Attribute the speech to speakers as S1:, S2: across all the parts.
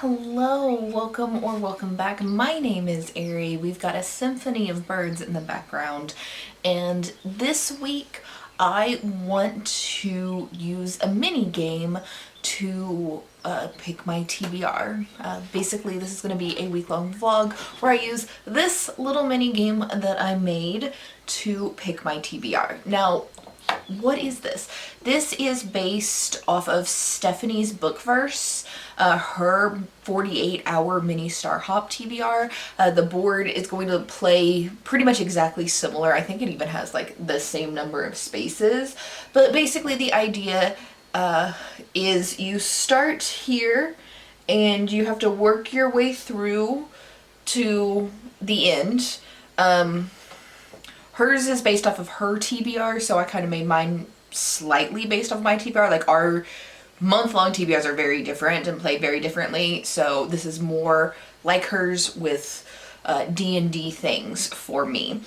S1: Hello, welcome back. My name is Ari. We've got a symphony of birds in the background, and this week I want to use a mini game to pick my TBR. Basically, this is going to be a week-long vlog where I use this little mini game that I made to pick my TBR. Now, what is this? This is based off of Stephanie's book verse, her 48-hour mini Star Hop TBR. The board is going to play pretty much exactly similar. I think it even has like the same number of spaces. But basically the idea is you start here and you have to work your way through to the end. Hers is based off of her TBR, so I kind of made mine slightly based off my TBR. Like, our month-long TBRs are very different and play very differently, so this is more like hers with DnD things for me.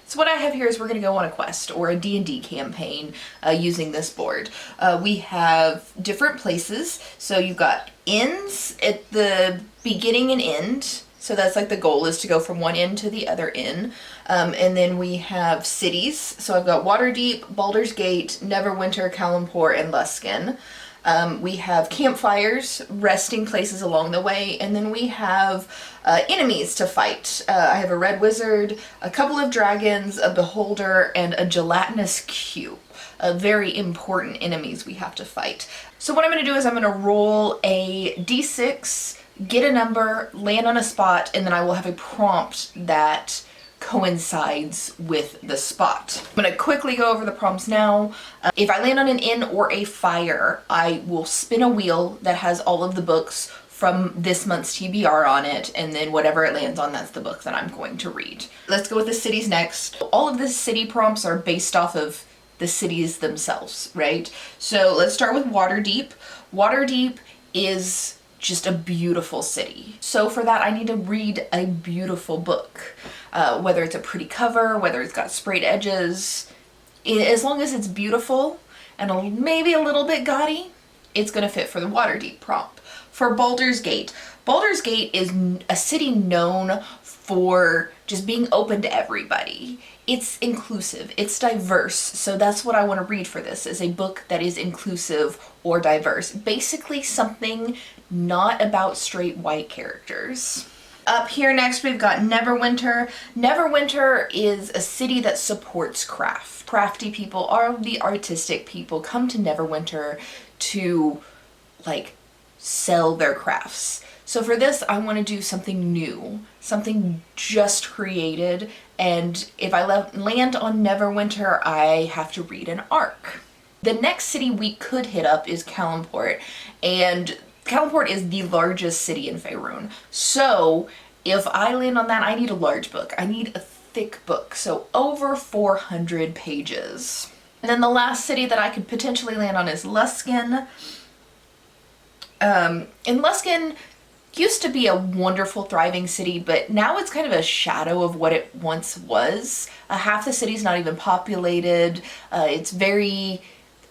S1: So what I have here is we're going to go on a quest or a DnD campaign using this board. We have different places, so you've got inns at the beginning and end. So that's like the goal is to go from one end to the other end. And then we have cities. So I've got Waterdeep, Baldur's Gate, Neverwinter, Kalumpur, and Luskan. We have campfires, resting places along the way, and then we have enemies to fight. I have a red wizard, a couple of dragons, a beholder, and a gelatinous cube. Very important enemies we have to fight. So what I'm going to do is I'm going to roll a d6, get a number, land on a spot, and then I will have a prompt that coincides with the spot. I'm going to quickly go over the prompts now. If I land on an inn or a fire, I will spin a wheel that has all of the books from this month's TBR on it, and then whatever it lands on, that's the book that I'm going to read. Let's go with the cities next. All of the city prompts are based off of the cities themselves, right? So let's start with Waterdeep. Waterdeep is just a beautiful city. So for that, I need to read a beautiful book. Whether it's a pretty cover, whether it's got sprayed edges, as long as it's beautiful and maybe a little bit gaudy, it's gonna fit for the Waterdeep prompt. For Baldur's Gate is a city known for just being open to everybody. It's inclusive, it's diverse, so that's what I want to read for this, is a book that is inclusive or diverse. Basically something not about straight white characters. Up here next we've got Neverwinter. Neverwinter is a city that supports craft. Crafty people, are the artistic people, come to Neverwinter to like sell their crafts. So for this, I want to do something new, something just created, and if I land on Neverwinter, I have to read an arc. The next city we could hit up is Kalumpur, and Kalumpur is the largest city in Faerun. So if I land on that, I need a large book. I need a thick book, so over 400 pages. And then the last city that I could potentially land on is Luskan. And Luskan used to be a wonderful, thriving city, but now it's kind of a shadow of what it once was. Half the city's not even populated. It's very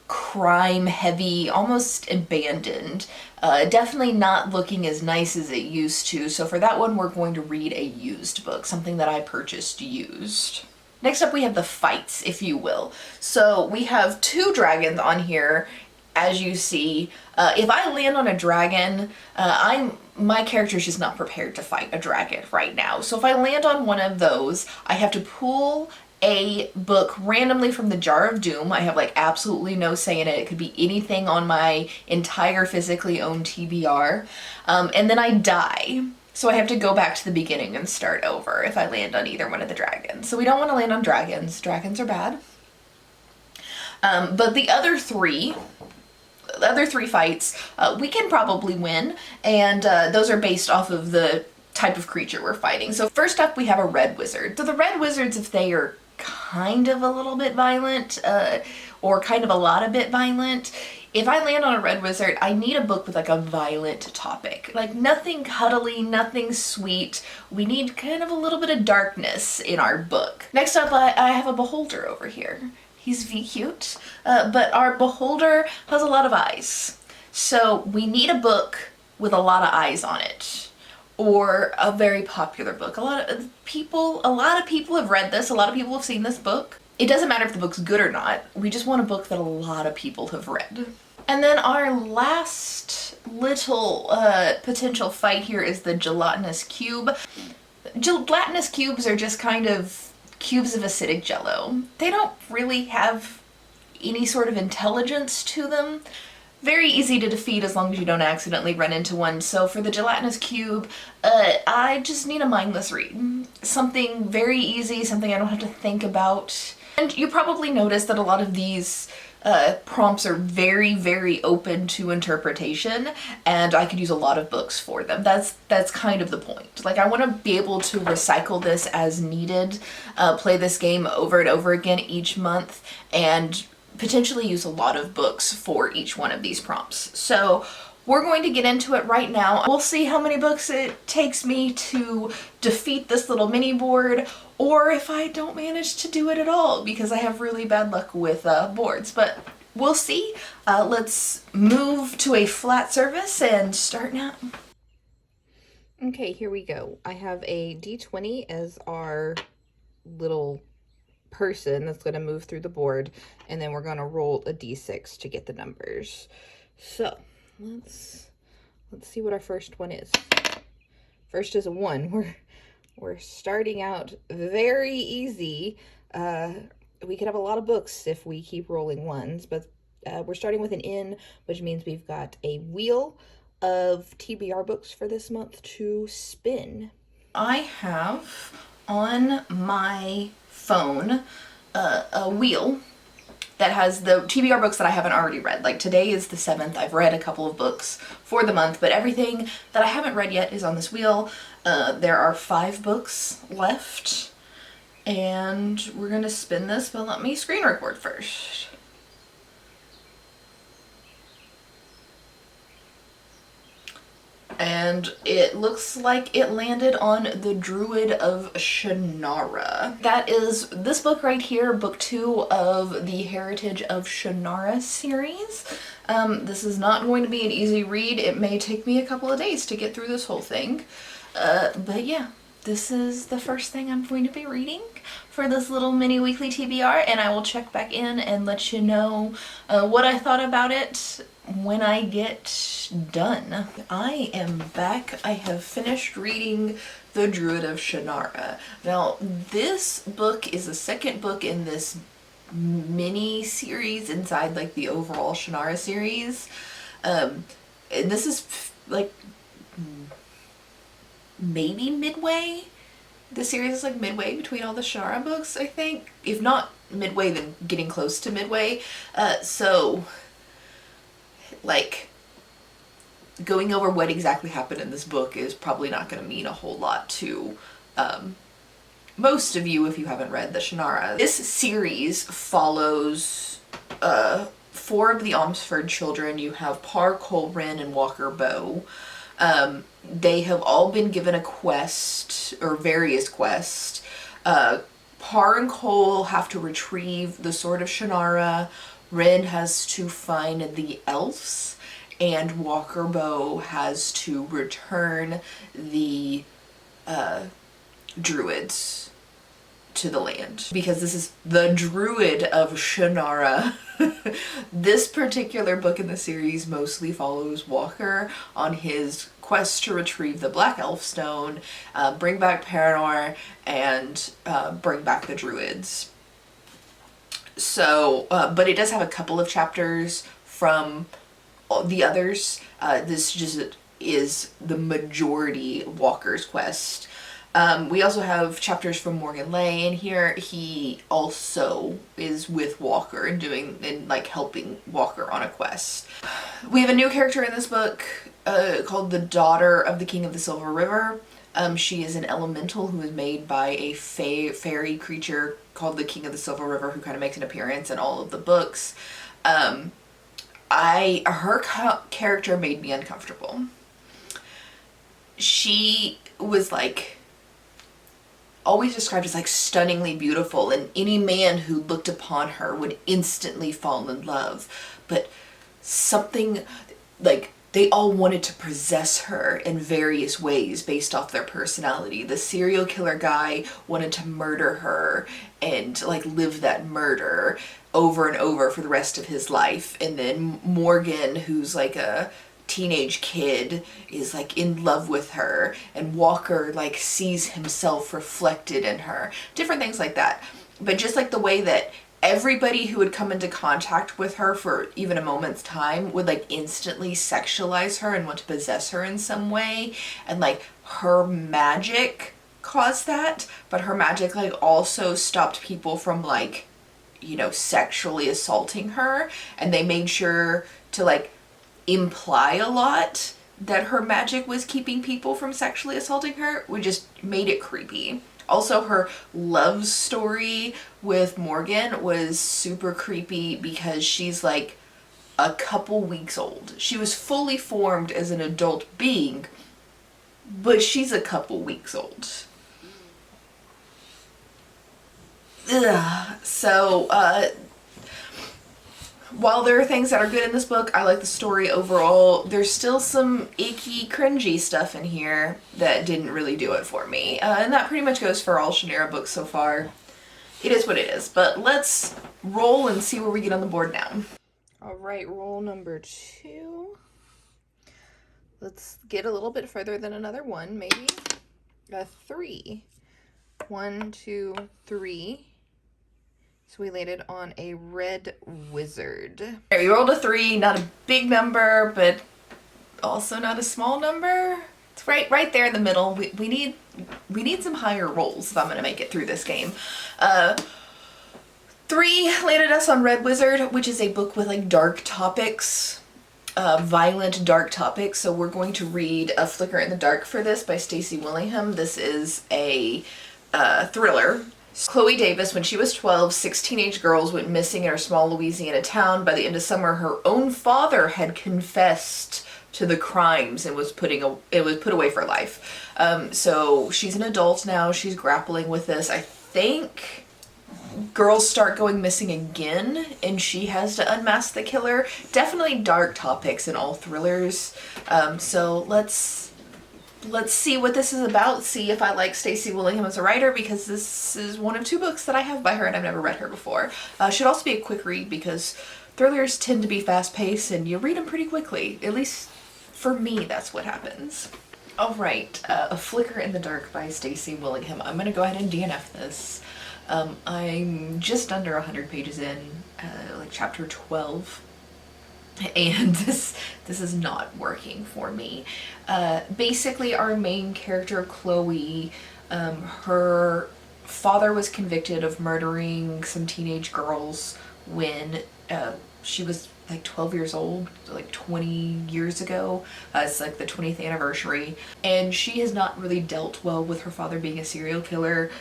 S1: crime heavy, almost abandoned. Definitely not looking as nice as it used to. So for that one, we're going to read a used book, something that I purchased used. Next up, we have the fights, if you will. So we have two dragons on here. As you see, if I land on a dragon, my character is just not prepared to fight a dragon right now. So if I land on one of those, I have to pull a book randomly from the Jar of Doom. I have like absolutely no say in it. It could be anything on my entire physically owned TBR. And then I die. So I have to go back to the beginning and start over if I land on either one of the dragons. So we don't want to land on dragons. Dragons are bad. But the other three fights, we can probably win, and those are based off of the type of creature we're fighting. So first up, we have a red wizard. So the red wizards, if they are kind of a little bit violent, or kind of a lot of bit violent, if I land on a red wizard, I need a book with like a violent topic. Like nothing cuddly, nothing sweet. We need kind of a little bit of darkness in our book. Next up, I have a beholder over here. He's V-cute. But our beholder has a lot of eyes. So we need a book with a lot of eyes on it. Or a very popular book. A lot of people have read this. A lot of people have seen this book. It doesn't matter if the book's good or not. We just want a book that a lot of people have read. And then our last little potential fight here is the gelatinous cube. Gelatinous cubes are just kind of cubes of acidic jello. They don't really have any sort of intelligence to them. Very easy to defeat as long as you don't accidentally run into one. So for the gelatinous cube, I just need a mindless read. Something very easy, something I don't have to think about. And you probably noticed that a lot of these prompts are very, very open to interpretation, and I could use a lot of books for them. That's kind of the point. Like, I want to be able to recycle this as needed, play this game over and over again each month, and potentially use a lot of books for each one of these prompts. So we're going to get into it right now. We'll see how many books it takes me to defeat this little mini board, or if I don't manage to do it at all because I have really bad luck with boards, but we'll see. Let's move to a flat surface and start now. Okay, here we go. I have a D20 as our little person that's going to move through the board, and then we're going to roll a D6 to get the numbers. So let's see what our first one is. First is a 1. We're starting out very easy. We could have a lot of books if we keep rolling 1s, but we're starting with an N, which means we've got a wheel of TBR books for this month to spin. I have on my phone a wheel that has the TBR books that I haven't already read. Like, today is the 7th. I've read a couple of books for the month, but everything that I haven't read yet is on this wheel. There are 5 books left, and we're gonna spin this, but let me screen record first. And it looks like it landed on the Druid of Shannara. That is this book right here, book 2 of the Heritage of Shannara series. This is not going to be an easy read. It may take me a couple of days to get through this whole thing. But yeah, this is the first thing I'm going to be reading for this little mini weekly TBR, and I will check back in and let you know what I thought about it when I get done. I am back. I have finished reading The Druid of Shannara. Now, this book is the second book in this mini series inside like the overall Shannara series. And this is like maybe midway. The series is like midway between all the Shannara books, I think. If not midway, then getting close to midway. So like, going over what exactly happened in this book is probably not going to mean a whole lot to most of you if you haven't read the Shannara. This series follows 4 of the Omsford children. You have Par, Colrin, and Walker Bow. They have all been given a quest, or various quests. Par and Cole have to retrieve the Sword of Shannara. Ren has to find the elves, and Walker Bow has to return the druids to the land. Because this is the Druid of Shannara. This particular book in the series mostly follows Walker on his quest to retrieve the Black Elf Stone, bring back Paranor, and bring back the druids. So, but it does have a couple of chapters from the others. This just is the majority Walker's quest. We also have chapters from Morgan Lay in here. He also is with Walker and like helping Walker on a quest. We have a new character in this book called the Daughter of the King of the Silver River. She is an elemental who is made by a fairy creature called the King of the Silver River, who kind of makes an appearance in all of the books. Her character made me uncomfortable. She was like always described as like stunningly beautiful, and any man who looked upon her would instantly fall in love. But something, like, they all wanted to possess her in various ways based off their personality. The serial killer guy wanted to murder her and like live that murder over and over for the rest of his life. And then Morgan, who's like a teenage kid, is like in love with her, and Walker like sees himself reflected in her. Different things like that. But just like the way that everybody who would come into contact with her for even a moment's time would like instantly sexualize her and want to possess her in some way, and like her magic caused that, but her magic like also stopped people from like, you know, sexually assaulting her, and they made sure to like imply a lot that her magic was keeping people from sexually assaulting her, which just made it creepy. Also, her love story with Morgan was super creepy because she's like a couple weeks old. She was fully formed as an adult being, but she's a couple weeks old. Ugh. So, while there are things that are good in this book, I like the story overall. There's still some icky, cringy stuff in here that didn't really do it for me. And that pretty much goes for all Shannara books so far. It is what it is. But let's roll and see where we get on the board now. Alright, roll number 2. Let's get a little bit further than another 1, maybe. A 3. 1, 2, 3. So we landed on a red wizard. We rolled a 3, not a big number, but also not a small number. It's right there in the middle. We need some higher rolls if I'm gonna make it through this game. 3 landed us on Red Wizard, which is a book with like dark topics, violent dark topics. So we're going to read A Flicker in the Dark for this by Stacey Willingham. This is a thriller. Chloe Davis, when she was 12, 6 teenage girls went missing in her small Louisiana town. By the end of summer, her own father had confessed to the crimes and was put away for life. So she's an adult now. She's grappling with this. I think girls start going missing again, and she has to unmask the killer. Definitely dark topics in all thrillers. So let's see what this is about, see if I like Stacey Willingham as a writer, because this is one of 2 books that I have by her and I've never read her before. Should also be a quick read because thrillers tend to be fast-paced and you read them pretty quickly. At least for me, that's what happens. Alright, A Flicker in the Dark by Stacey Willingham. I'm going to go ahead and DNF this. I'm just under 100 pages in, like chapter 12. And this is not working for me. Basically, our main character, Chloe, her father was convicted of murdering some teenage girls when she was like 12 years old, like 20 years ago. It's like the 20th anniversary. And she has not really dealt well with her father being a serial killer.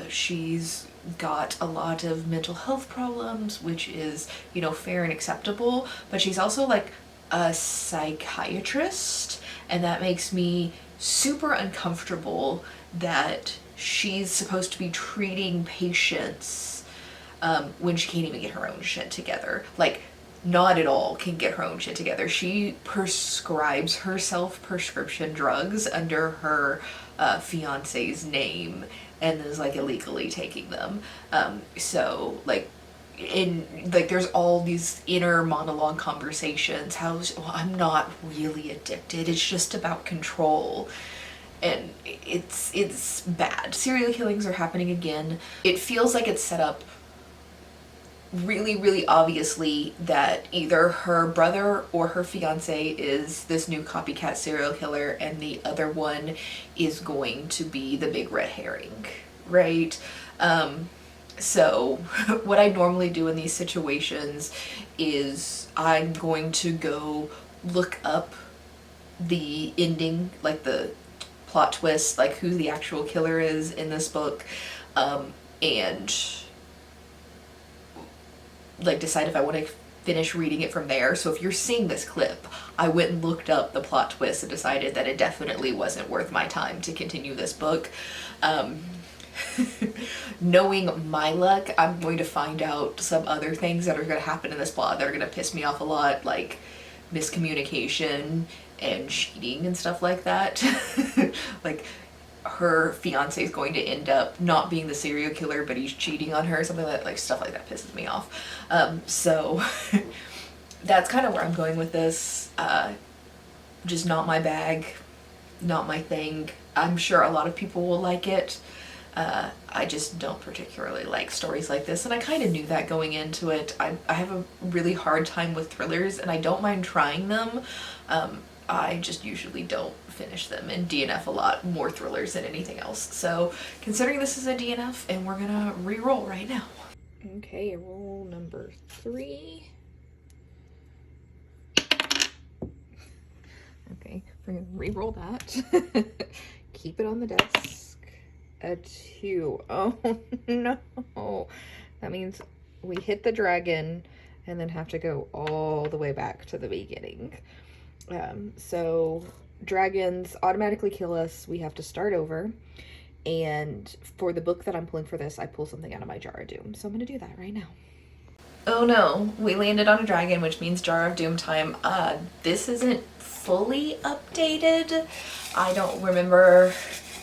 S1: She's got a lot of mental health problems, which is, you know, fair and acceptable, but she's also like a psychiatrist, and that makes me super uncomfortable that she's supposed to be treating patients when she can't even get her own shit together. Like, not at all can get her own shit together. She prescribes herself prescription drugs under her fiance's name and is like illegally taking them. So like there's all these inner monologue conversations. Well, I'm not really addicted. It's just about control. And it's bad. Serial killings are happening again. It feels like it's set up really, really obviously that either her brother or her fiance is this new copycat serial killer, and the other one is going to be the big red herring, right? So what I normally do in these situations is I'm going to go look up the ending, like the plot twist, like who the actual killer is in this book, and like decide if I want to finish reading it from there. So if you're seeing this clip, I went and looked up the plot twist and decided that it definitely wasn't worth my time to continue this book. knowing my luck, I'm going to find out some other things that are going to happen in this plot that are going to piss me off a lot, like miscommunication and cheating and stuff like that. Like her fiance is going to end up not being the serial killer, but he's cheating on her or something like stuff like that pisses me off. So that's kind of where I'm going with this. Just not my bag, not my thing. I'm sure a lot of people will like it. I just don't particularly like stories like this, and I kind of knew that going into it. I have a really hard time with thrillers, and I don't mind trying them. I just usually don't finish them and DNF a lot more thrillers than anything else. So considering this is a DNF, and we're gonna re-roll right now. Okay, roll number 3. Okay, we're gonna re-roll that. Keep it on the desk. A 2. Oh no. That means we hit the dragon and then have to go all the way back to the beginning. So dragons automatically kill us. We have to start over. And for the book that I'm pulling for this, I pull something out of my Jar of Doom. So I'm gonna do that right now. Oh no, we landed on a dragon, which means Jar of Doom time. This isn't fully updated. I don't remember,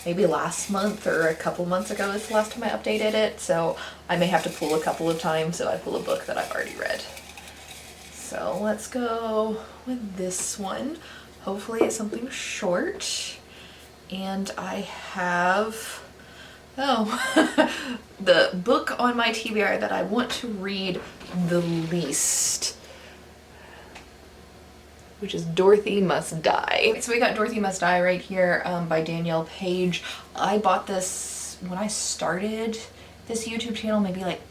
S1: maybe last month or a couple months ago is the last time I updated it, so I may have to pull a couple of times, so I pull a book that I've already read. So let's go with this one. Hopefully it's something short. And I have, the book on my TBR that I want to read the least, which is Dorothy Must Die. So we got Dorothy Must Die right here by Danielle Page. I bought this when I started this YouTube channel, maybe like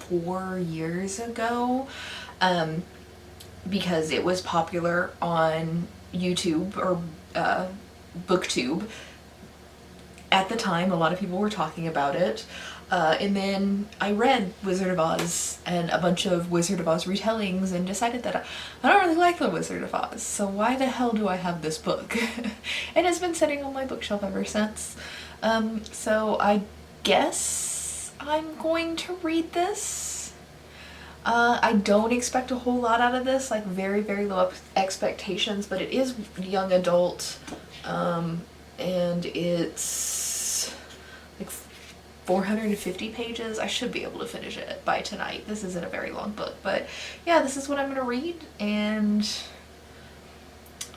S1: 4 years ago, because it was popular on YouTube or BookTube. At the time, a lot of people were talking about it. And then I read Wizard of Oz and a bunch of Wizard of Oz retellings and decided that I don't really like the Wizard of Oz, so why the hell do I have this book? And it's been sitting on my bookshelf ever since. So I guess I'm going to read this. I don't expect a whole lot out of this, like very, very low expectations, but it is young adult, and it's like 450 pages. I should be able to finish it by tonight. This isn't a very long book, but yeah, this is what I'm gonna read, and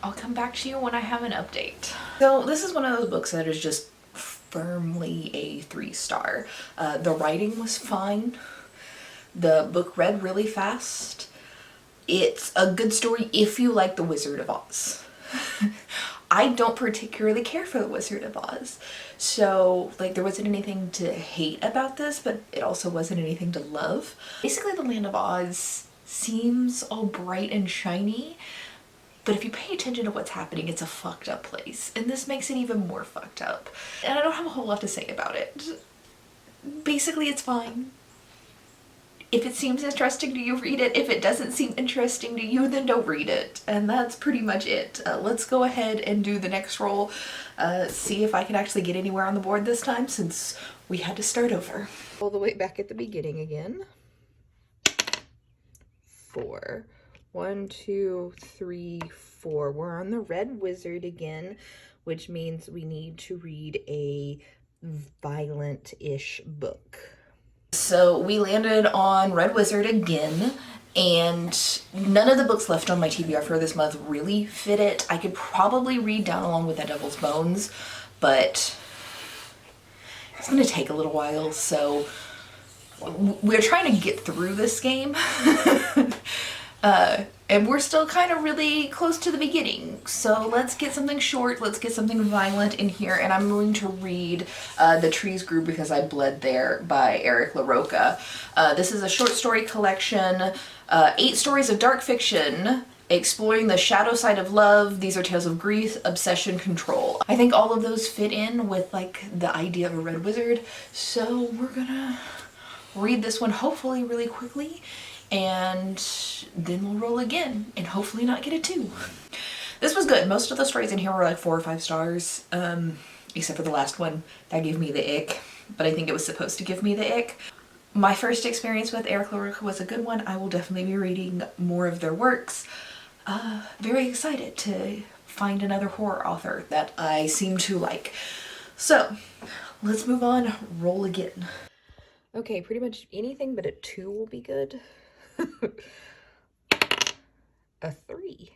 S1: I'll come back to you when I have an update. So this is one of those books that is just firmly a 3-star. The writing was fine. The book read really fast. It's a good story if you like the Wizard of Oz. I don't particularly care for the Wizard of Oz, so like there wasn't anything to hate about this, but it also wasn't anything to love. Basically, the land of Oz seems all bright and shiny, but if you pay attention to what's happening, it's a fucked up place, and this makes it even more fucked up. And I don't have a whole lot to say about it. Basically, it's fine. If it seems interesting to you, read it. If it doesn't seem interesting to you, then don't read it. And that's pretty much it. Let's go ahead and do the next roll. See if I can actually get anywhere on the board this time, since we had to start over. All the way back at the beginning again. 4. 1, 2, 3, 4. We're on the Red Wizard again, which means we need to read a violent-ish book. So we landed on Red Wizard again, and none of the books left on my TBR for this month really fit it. I could probably read Down Along with the Devil's Bones, but it's going to take a little while, so we're trying to get through this game. And we're still kind of really close to the beginning. So let's get something short, let's get something violent in here, and I'm going to read The Trees Grew Because I Bled There by Eric LaRocca. This is a short story collection, 8 stories of dark fiction, exploring the shadow side of love. These are tales of grief, obsession, control. I think all of those fit in with like the idea of a red wizard, so we're gonna read this one hopefully really quickly, and then we'll roll again and hopefully not get a 2. This was good. Most of the stories in here were like 4 or 5 stars, except for the last one. That gave me the ick. but I think it was supposed to give me the ick. My first experience with Eric LaRocca was a good one. I will definitely be reading more of their works. Very excited to find another horror author that I seem to like. So let's move on. Roll again. Okay, pretty much anything but a 2 will be good. A 3.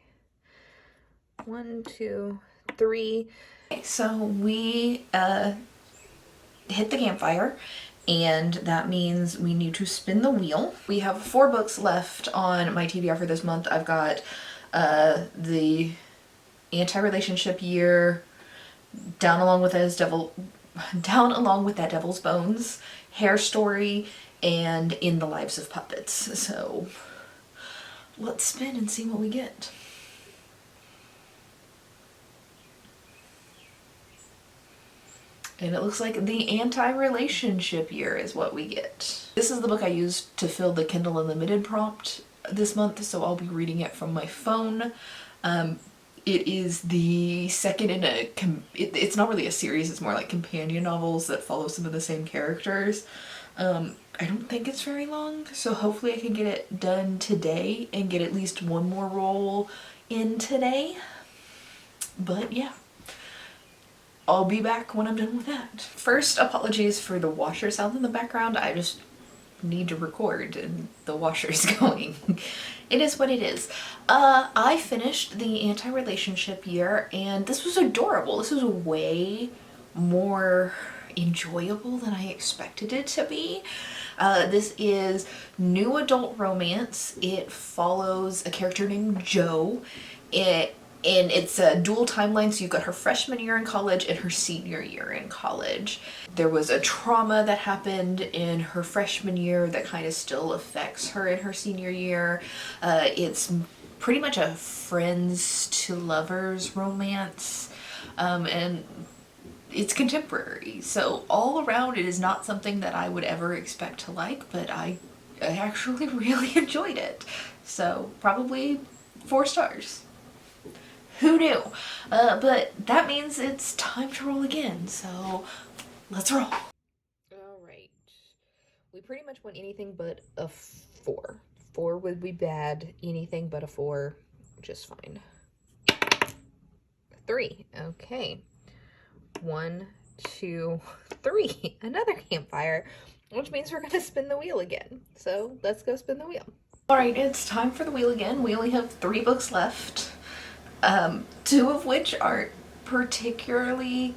S1: 1, 2, 3. Okay, so we hit the campfire, and that means we need to spin the wheel. We have 4 books left on my TBR for this month. I've got the Anti-Relationship Year, Down Along with That Devil's Bones, Hair Story, and In the Lives of Puppets. So let's spin and see what we get. And it looks like the Anti-Relationship Year is what we get. This is the book I used to fill the Kindle Unlimited prompt this month, so I'll be reading it from my phone. It is the second in a, it's not really a series, it's more like companion novels that follow some of the same characters. I don't think it's very long, so hopefully I can get it done today and get at least one more roll in today. But yeah. I'll be back when I'm done with that. First, apologies for the washer sound in the background. I just need to record and the washer's going. It is what it is. I finished the Anti-Relationship Year, and this was adorable. This was way more enjoyable than I expected it to be. This is new adult romance. It follows a character named Jo. And it's a dual timeline, so you've got her freshman year in college and her senior year in college. There was a trauma that happened in her freshman year that kind of still affects her in her senior year. It's pretty much a friends to lovers romance, and it's contemporary. So all around it is not something that I would ever expect to like, but I actually really enjoyed it. So probably 4 stars. Who knew? But that means it's time to roll again, so let's roll. Alright. We pretty much want anything but a 4. 4 would be bad. Anything but a 4, just fine. 3. Okay. 1, 2, 3. Another campfire, which means we're going to spin the wheel again. So let's go spin the wheel. Alright, it's time for the wheel again. We only have 3 books left. 2 of which aren't particularly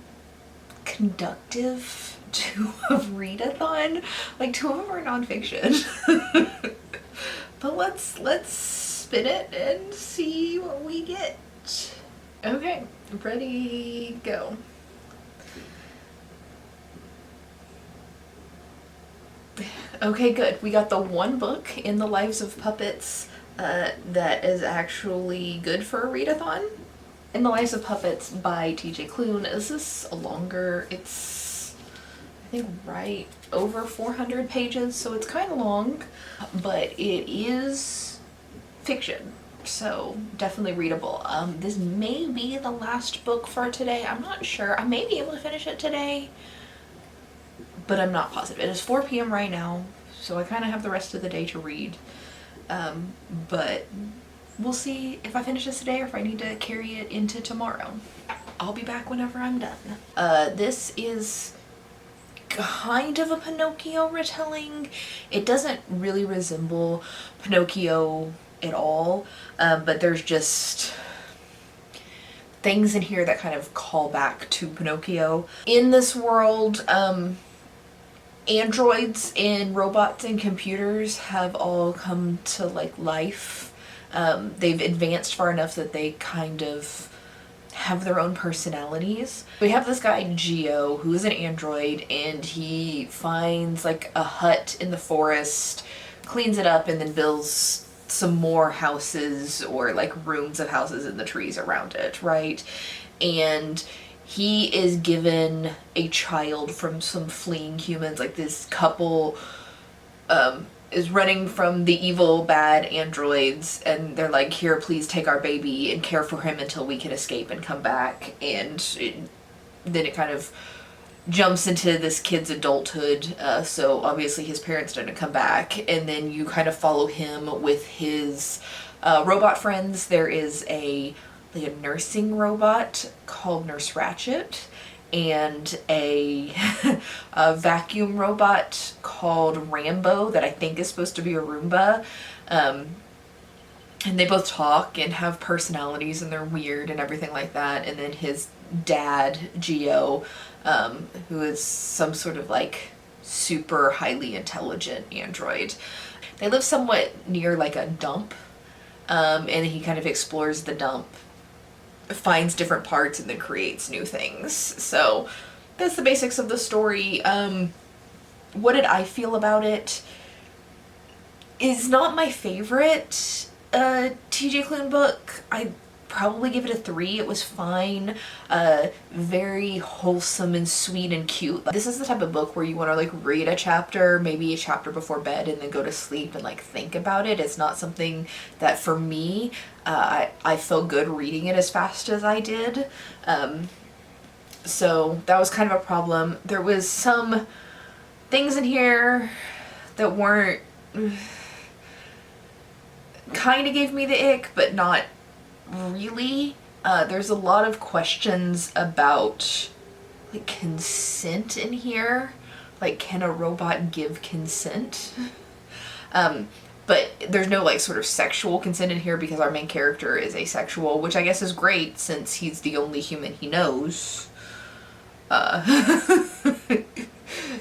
S1: conductive to a readathon. Like 2 of them are nonfiction. But let's spin it and see what we get. Okay, ready, go. Okay, good. We got the 1 book in the Lives of Puppets that is actually good for a readathon. In the Lives of Puppets by TJ Klune. This is a longer, it's I think right over 400 pages, so it's kind of long, but it is fiction, so definitely readable. This may be the last book for today. I'm not sure. I may be able to finish it today, but I'm not positive. It is 4 p.m. right now, so I kind of have the rest of the day to read. But we'll see if I finish this today or if I need to carry it into tomorrow. I'll be back whenever I'm done. This is kind of a Pinocchio retelling. It doesn't really resemble Pinocchio at all, but there's just things in here that kind of call back to Pinocchio. In this world, androids and robots and computers have all come to like life. They've advanced far enough that they kind of have their own personalities. We have this guy Geo who is an android, and he finds like a hut in the forest, cleans it up, and then builds some more houses or like rooms of houses in the trees around it, right? And he is given a child from some fleeing humans. Like this couple is running from the evil bad androids, and they're like, here, please take our baby and care for him until we can escape and come back. And then it kind of jumps into this kid's adulthood, so obviously his parents didn't come back, and then you kind of follow him with his robot friends. There is like a nursing robot called Nurse Ratchet, and a vacuum robot called Rambo that I think is supposed to be a Roomba. And they both talk and have personalities, and they're weird and everything like that. And then his dad, Geo, who is some sort of like super highly intelligent android. They live somewhat near like a dump, and he kind of explores the dump, finds different parts, and then creates new things. So that's the basics of the story. What did I feel about it? Is not my favorite TJ Klune book. I probably give it a 3. It was fine. Very wholesome and sweet and cute. This is the type of book where you want to like read a chapter, maybe a chapter before bed, and then go to sleep and like think about it. It's not something that for me, I felt good reading it as fast as I did. So that was kind of a problem. There was some things in here that weren't kind of gave me the ick, but not really. There's a lot of questions about like consent in here. Like, can a robot give consent? But there's no like sort of sexual consent in here because our main character is asexual, which I guess is great since he's the only human he knows.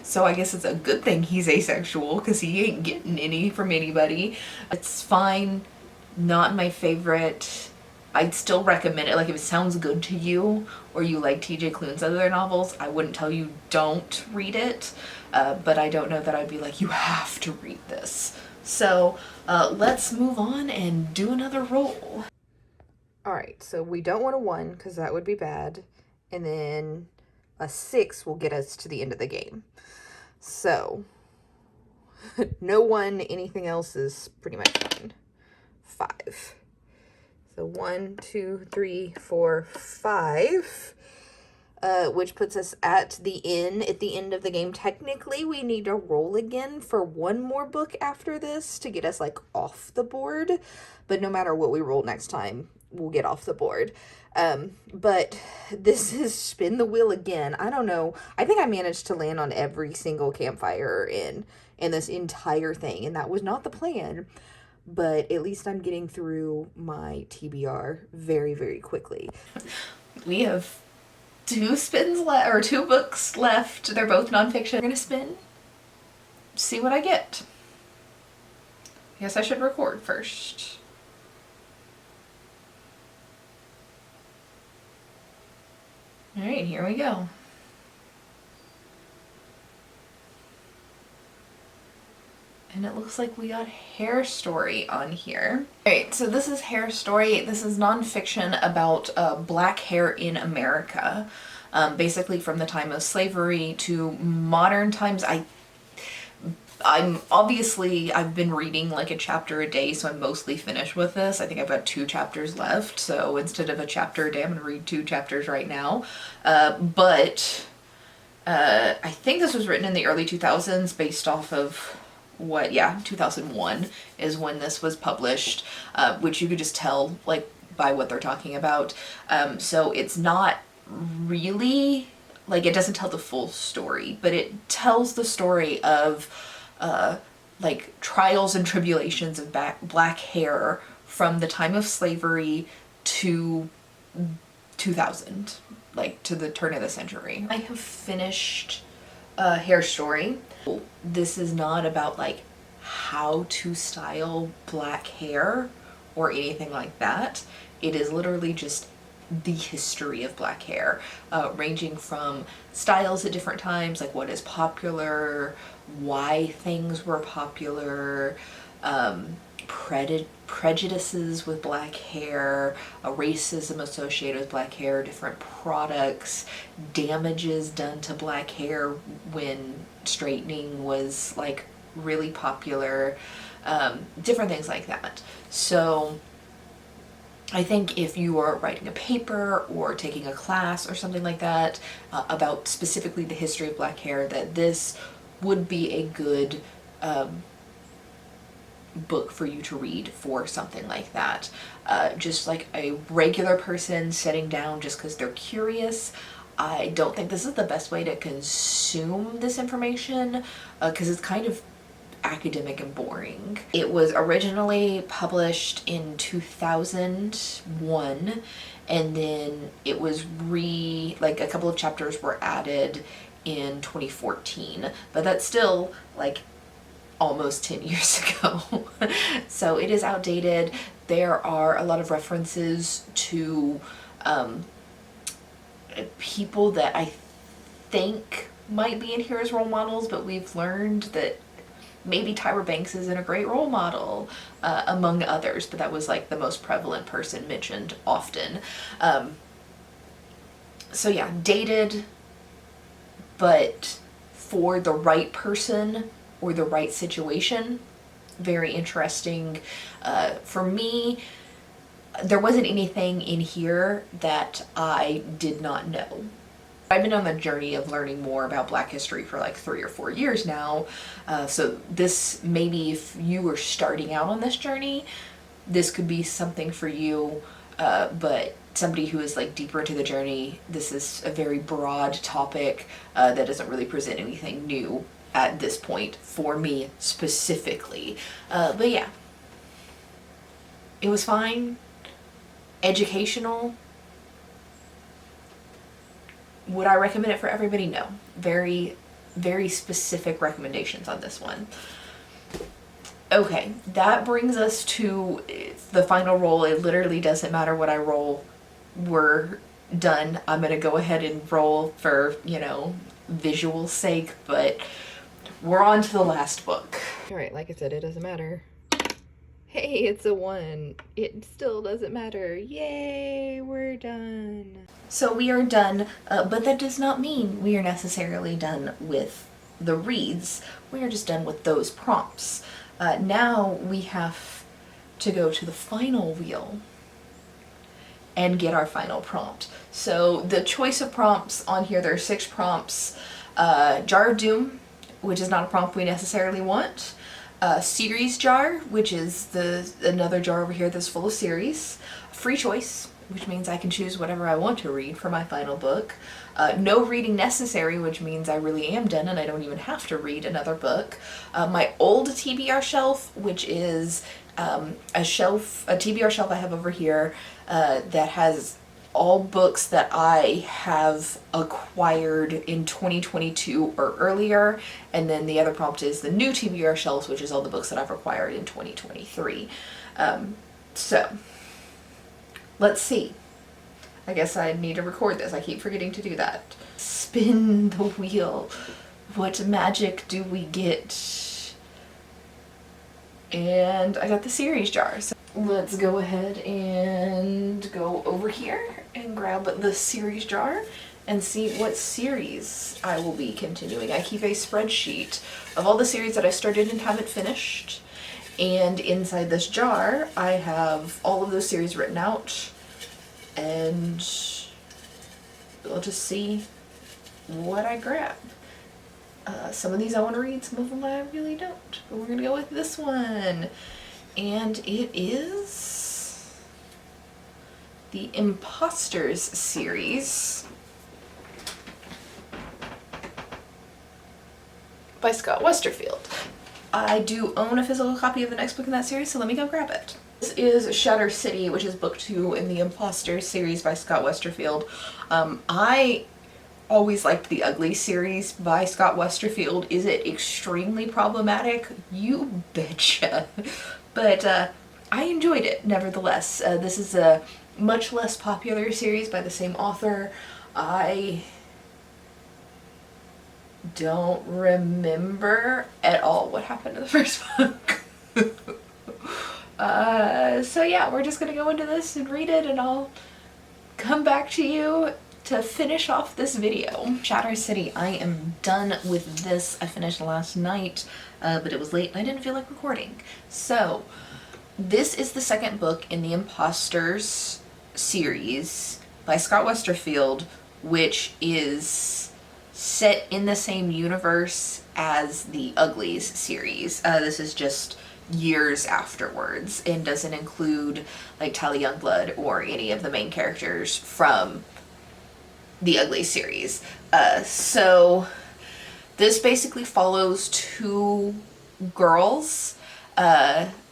S1: So I guess it's a good thing he's asexual because he ain't getting any from anybody. It's fine. Not my favorite. I'd still recommend it. Like, if it sounds good to you or you like TJ Klune's other novels, I wouldn't tell you don't read it. But I don't know that I'd be like, you have to read this. So let's move on and do another roll. All right, so we don't want a 1 because that would be bad. And then a 6 will get us to the end of the game. So no 1, anything else is pretty much fine. 5. So 1, 2, 3, 4, 5. Which puts us at the end of the game. Technically, we need to roll again for 1 more book after this to get us like off the board. But no matter what we roll next time, we'll get off the board. But this is spin the wheel again. I don't know. I think I managed to land on every single campfire in this entire thing, and that was not the plan. But at least I'm getting through my TBR very, very quickly. We have 2 spins left, or 2 books left. They're both nonfiction. I'm gonna spin, see what I get. I guess I should record first. All right, here we go. And it looks like we got Hair Story on here. All right, so this is Hair Story. This is nonfiction about black hair in America, basically from the time of slavery to modern times. I've been reading like a chapter a day, so I'm mostly finished with this. I think I've got 2 chapters left, so instead of a chapter a day, I'm gonna read 2 chapters right now. But I think this was written in the early 2000s based off of 2001 is when this was published, which you could just tell like by what they're talking about. So it's not really, like, it doesn't tell the full story, but it tells the story of like trials and tribulations of black hair from the time of slavery to 2000, like to the turn of the century. I have finished Hair Story. This is not about like how to style black hair or anything like that. It is literally just the history of black hair, ranging from styles at different times, like what is popular, why things were popular, prejudices with black hair, racism associated with black hair, different products, damages done to black hair when straightening was like really popular, different things like that. So I think if you are writing a paper or taking a class or something like that about specifically the history of black hair, that this would be a good book for you to read for something like that. Just like a regular person sitting down just because they're curious, I don't think this is the best way to consume this information because it's kind of academic and boring. It was originally published in 2001 and then it was like a couple of chapters were added in 2014, but that's still like almost 10 years ago. So it is outdated. There are a lot of references to people that I think might be in here as role models, but we've learned that maybe Tyra Banks isn't a great role model, among others, but that was like the most prevalent person mentioned often. So yeah, dated, but for the right person or the right situation, very interesting. For me, there wasn't anything in here that I did not know. I've been on the journey of learning more about Black history for like 3 or 4 years now. So this, maybe if you were starting out on this journey, this could be something for you. But somebody who is like deeper into the journey, this is a very broad topic that doesn't really present anything new at this point for me specifically. But yeah, it was fine. Educational. Would I recommend it for everybody? No. Very, very specific recommendations on this one. Okay, that brings us to the final roll. It literally doesn't matter what I roll. We're done. I'm gonna go ahead and roll for, you know, visual sake, but we're on to the last book. All right, like I said, it doesn't matter. Hey, it's a 1. It still doesn't matter. Yay, we're done. So we are done, but that does not mean we are necessarily done with the reads. We are just done with those prompts. Now we have to go to the final wheel and get our final prompt. So the choice of prompts on here, there are 6 prompts. Jar of Doom, which is not a prompt we necessarily want. Series jar, which is another jar over here that's full of series. Free choice, which means I can choose whatever I want to read for my final book. No reading necessary, which means I really am done and I don't even have to read another book. My old TBR shelf, which is a TBR shelf I have over here that has all books that I have acquired in 2022 or earlier, and then the other prompt is the new TBR shelves, which is all the books that I've acquired in 2023. So let's see. I guess I need to record this. I keep forgetting to do that. Spin the wheel. What magic do we get? And I got the series jar. So let's go ahead and go over here and grab the series jar and see what series I will be continuing. I keep a spreadsheet of all the series that I started and haven't finished. And inside this jar, I have all of those series written out. And we'll just see what I grab. Some of these I want to read, some of them I really don't. But we're going to go with this one. And it is the Imposters series by Scott Westerfield. I do own a physical copy of the next book in that series, so let me go grab it. This is Shatter City, which is book 2 in the Imposters series by Scott Westerfield. I always liked the Ugly series by Scott Westerfield. Is it extremely problematic? You betcha. But I enjoyed it nevertheless. This is a much less popular series by the same author. I don't remember at all what happened to the first book. So yeah, we're just gonna go into this and read it, and I'll come back to you to finish off this video. Shatter City, I am done with this. I finished last night, but it was late and I didn't feel like recording. So This is the second book in the Imposters series by Scott Westerfield, which is set in the same universe as the Uglies series. This is just years afterwards and doesn't include like Tally Youngblood or any of the main characters from the Uglies series. So this basically follows two girls.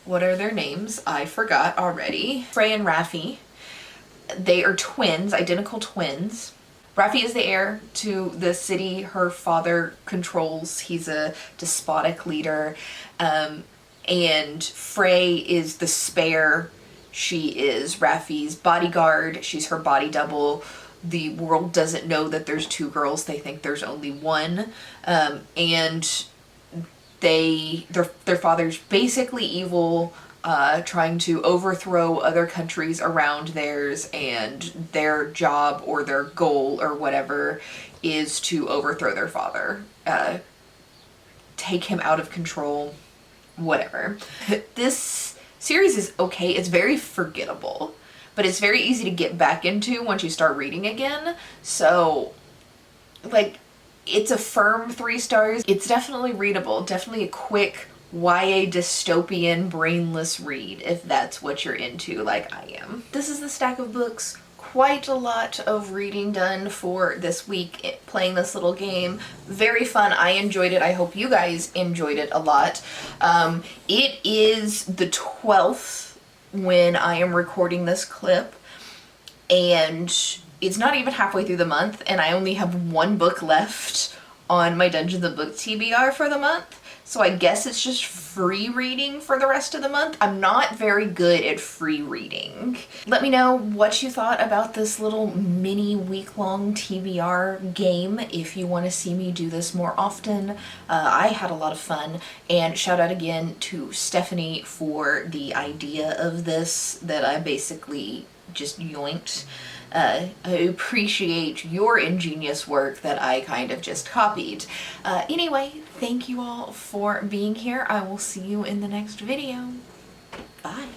S1: What are their names? I forgot already. Frey and Raffi. They are twins, identical twins. Raffi is the heir to the city her father controls. He's a despotic leader. And Frey is the spare. She is Raffi's bodyguard. She's her body double. The world doesn't know that there's two girls. They think there's only one. And their father's basically evil, trying to overthrow other countries around theirs, and their job or their goal or whatever is to overthrow their father, take him out of control, whatever. This series is okay. It's very forgettable, but it's very easy to get back into once you start reading again. So, like, it's a firm 3 stars. It's definitely readable, definitely a quick YA dystopian brainless read if that's what you're into like I am. This is the stack of books. Quite a lot of reading done for this week playing this little game. Very fun. I enjoyed it. I hope you guys enjoyed it a lot. It is the 12th when I am recording this clip, and it's not even halfway through the month, and I only have 1 book left on my Dungeons & Book TBR for the month. So I guess it's just free reading for the rest of the month. I'm not very good at free reading. Let me know what you thought about this little mini week-long TBR game if you want to see me do this more often. I had a lot of fun, and shout out again to Stephanie for the idea of this that I basically just yoinked. I appreciate your ingenious work that I kind of just copied. Anyway, thank you all for being here. I will see you in the next video. Bye.